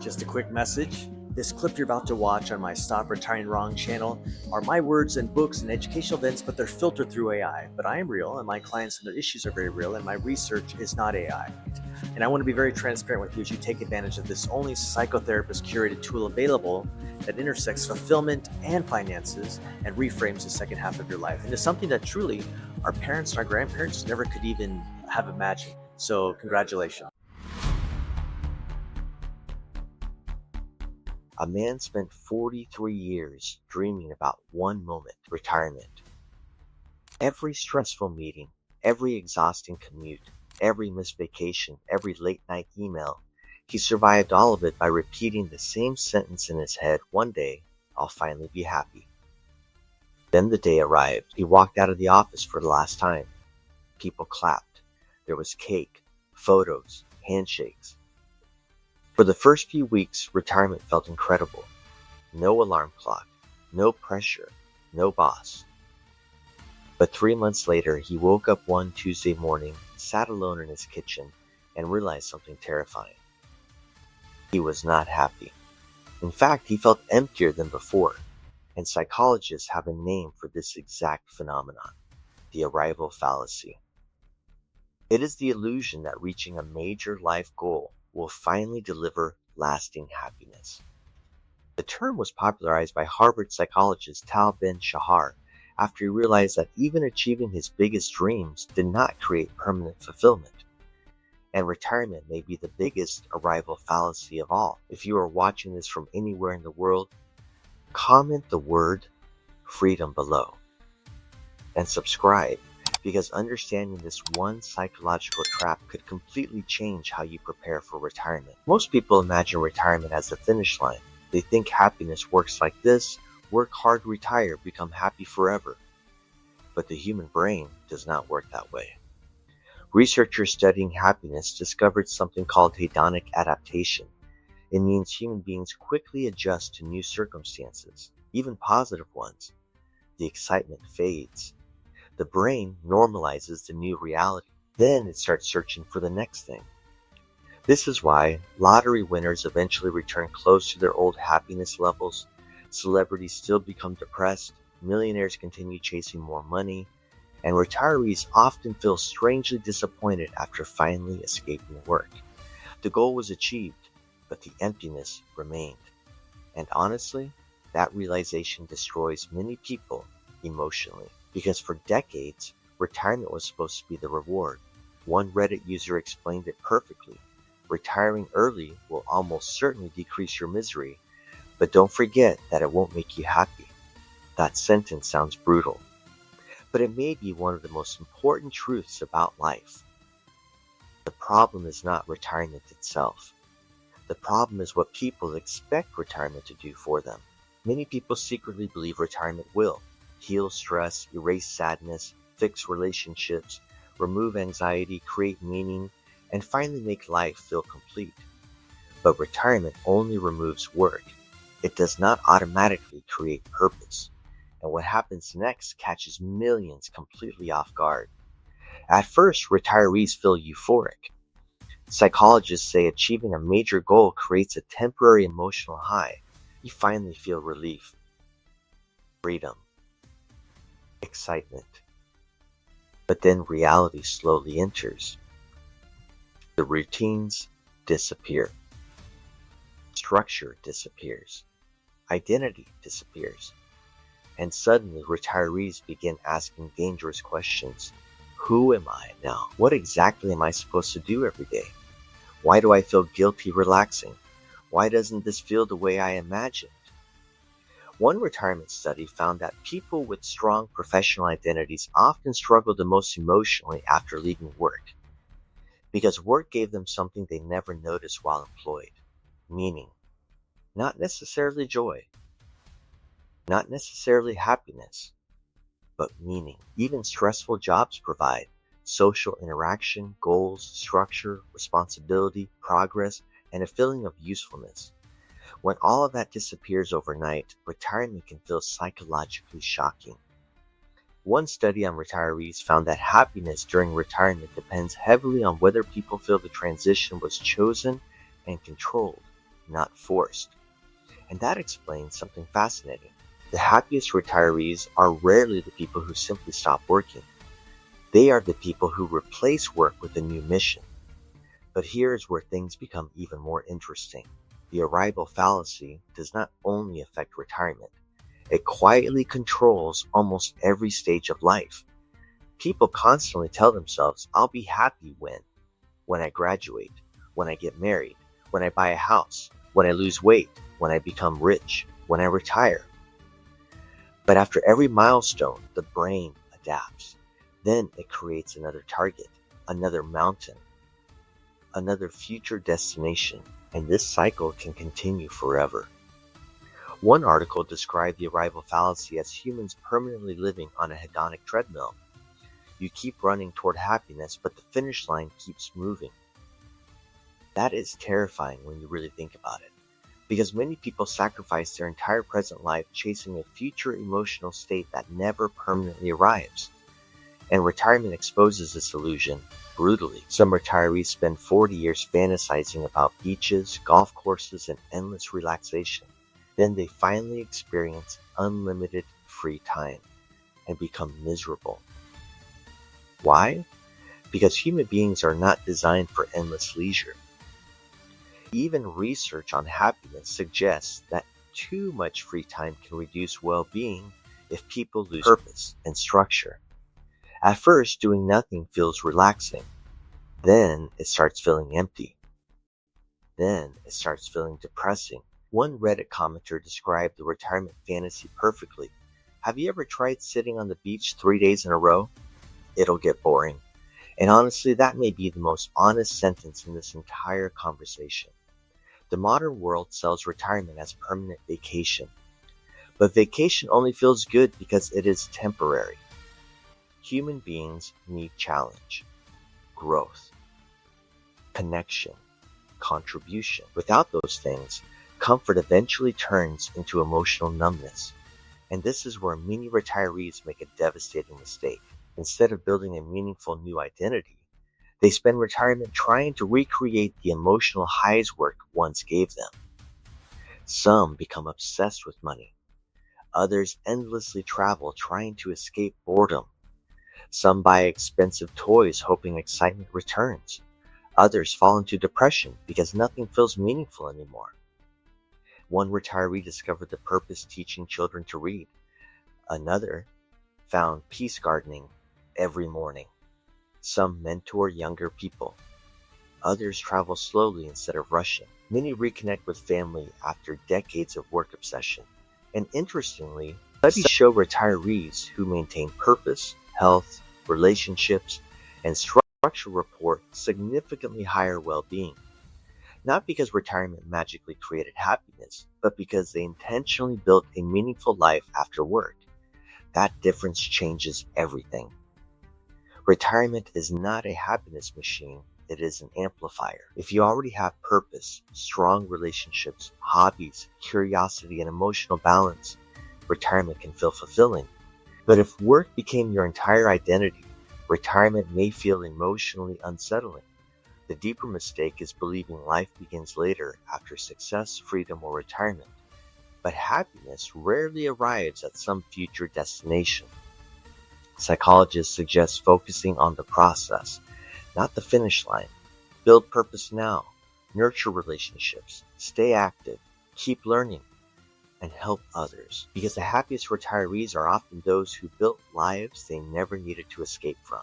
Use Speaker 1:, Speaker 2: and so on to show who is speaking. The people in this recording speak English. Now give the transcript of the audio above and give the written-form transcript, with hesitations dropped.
Speaker 1: Just a quick message. This clip you're about to watch on my Stop Retiring Wrong channel are my words and books and educational events, but they're filtered through AI. But I am real, and my clients and their issues are very real, and my research is not AI. And I want to be very transparent with you as you take advantage of this only psychotherapist curated tool available that intersects fulfillment and finances and reframes the second half of your life into something that truly our parents and our grandparents never could even have imagined. So, congratulations.
Speaker 2: A man spent 43 years dreaming about one moment, retirement. Every stressful meeting, every exhausting commute, every missed vacation, every late night email, he survived all of it by repeating the same sentence in his head: one day, I'll finally be happy. Then the day arrived. He walked out of the office for the last time. People clapped. There was cake, photos, handshakes. For the first few weeks, retirement felt incredible. No alarm clock, no pressure, no boss. But 3 months later, he woke up one Tuesday morning, sat alone in his kitchen, and realized something terrifying. He was not happy. In fact, he felt emptier than before, and psychologists have a name for this exact phenomenon: the arrival fallacy. It is the illusion that reaching a major life goal will finally deliver lasting happiness. The term was popularized by Harvard psychologist Tal Ben-Shahar after he realized that even achieving his biggest dreams did not create permanent fulfillment. And retirement may be the biggest arrival fallacy of all. If you are watching this from anywhere in the world, comment the word freedom below and subscribe, because understanding this one psychological trap could completely change how you prepare for retirement. Most people imagine retirement as the finish line. They think happiness works like this: work hard, retire, become happy forever. But the human brain does not work that way. Researchers studying happiness discovered something called hedonic adaptation. It means human beings quickly adjust to new circumstances, even positive ones. The excitement fades. The brain normalizes the new reality. Then it starts searching for the next thing. This is why lottery winners eventually return close to their old happiness levels, celebrities still become depressed, millionaires continue chasing more money, and retirees often feel strangely disappointed after finally escaping work. The goal was achieved, but the emptiness remained. And honestly, that realization destroys many people emotionally. Because for decades, retirement was supposed to be the reward. One Reddit user explained it perfectly: retiring early will almost certainly decrease your misery, but don't forget that it won't make you happy. That sentence sounds brutal, but it may be one of the most important truths about life. The problem is not retirement itself. The problem is what people expect retirement to do for them. Many people secretly believe retirement will heal stress, erase sadness, fix relationships, remove anxiety, create meaning, and finally make life feel complete. But retirement only removes work. It does not automatically create purpose. And what happens next catches millions completely off guard. At first, retirees feel euphoric. Psychologists say achieving a major goal creates a temporary emotional high. You finally feel relief, freedom, excitement. But then reality slowly enters. The routines disappear. Structure disappears. Identity disappears. And suddenly retirees begin asking dangerous questions. Who am I now? What exactly am I supposed to do every day? Why do I feel guilty relaxing? Why doesn't this feel the way I imagined? One retirement study found that people with strong professional identities often struggle the most emotionally after leaving work, because work gave them something they never noticed while employed: meaning. Not necessarily joy, not necessarily happiness, but meaning. Even stressful jobs provide social interaction, goals, structure, responsibility, progress, and a feeling of usefulness. When all of that disappears overnight, retirement can feel psychologically shocking. One study on retirees found that happiness during retirement depends heavily on whether people feel the transition was chosen and controlled. not forced. And that explains something fascinating. The happiest retirees are rarely the people who simply stop working. They are the people who replace work with a new mission. But here is where things become even more interesting. The arrival fallacy does not only affect retirement, it quietly controls almost every stage of life. People constantly tell themselves, I'll be happy when I graduate, when I get married, when I buy a house, when I lose weight, when I become rich, when I retire. But after every milestone, the brain adapts. Then it creates another target, another mountain, another future destination, and this cycle can continue forever. One article described the arrival fallacy as humans permanently living on a hedonic treadmill. You keep running toward happiness, but the finish line keeps moving. That is terrifying when you really think about it, because many people sacrifice their entire present life chasing a future emotional state that never permanently arrives. And retirement exposes this illusion brutally. Some retirees spend 40 years fantasizing about beaches, golf courses, and endless relaxation. Then they finally experience unlimited free time and become miserable. Why? Because human beings are not designed for endless leisure. Even research on happiness suggests that too much free time can reduce well-being if people lose purpose and structure. At first, doing nothing feels relaxing. Then it starts feeling empty. Then it starts feeling depressing. One Reddit commenter described the retirement fantasy perfectly. Have you ever tried sitting on the beach 3 days in a row? It'll get boring. And honestly, that may be the most honest sentence in this entire conversation. The modern world sells retirement as permanent vacation. But vacation only feels good because it is temporary. Human beings need challenge, growth, connection, contribution. Without those things, comfort eventually turns into emotional numbness. And this is where many retirees make a devastating mistake. Instead of building a meaningful new identity, they spend retirement trying to recreate the emotional highs work once gave them. Some become obsessed with money. Others endlessly travel trying to escape boredom. Some buy expensive toys hoping excitement returns. Others fall into depression because nothing feels meaningful anymore. One retiree discovered the purpose teaching children to read. Another found peace gardening every morning. Some mentor younger people. Others travel slowly instead of rushing. Many reconnect with family after decades of work obsession. And interestingly, studies show retirees who maintain purpose, health, relationships, and structure report significantly higher well-being. Not because retirement magically created happiness, but because they intentionally built a meaningful life after work. That difference changes everything. Retirement is not a happiness machine, it is an amplifier. If you already have purpose, strong relationships, hobbies, curiosity, and emotional balance, retirement can feel fulfilling. But if work became your entire identity, retirement may feel emotionally unsettling. The deeper mistake is believing life begins later after success, freedom, or retirement. But happiness rarely arrives at some future destination. Psychologists suggest focusing on the process, not the finish line. Build purpose now, nurture relationships, stay active, keep learning, and help others. Because the happiest retirees are often those who built lives they never needed to escape from.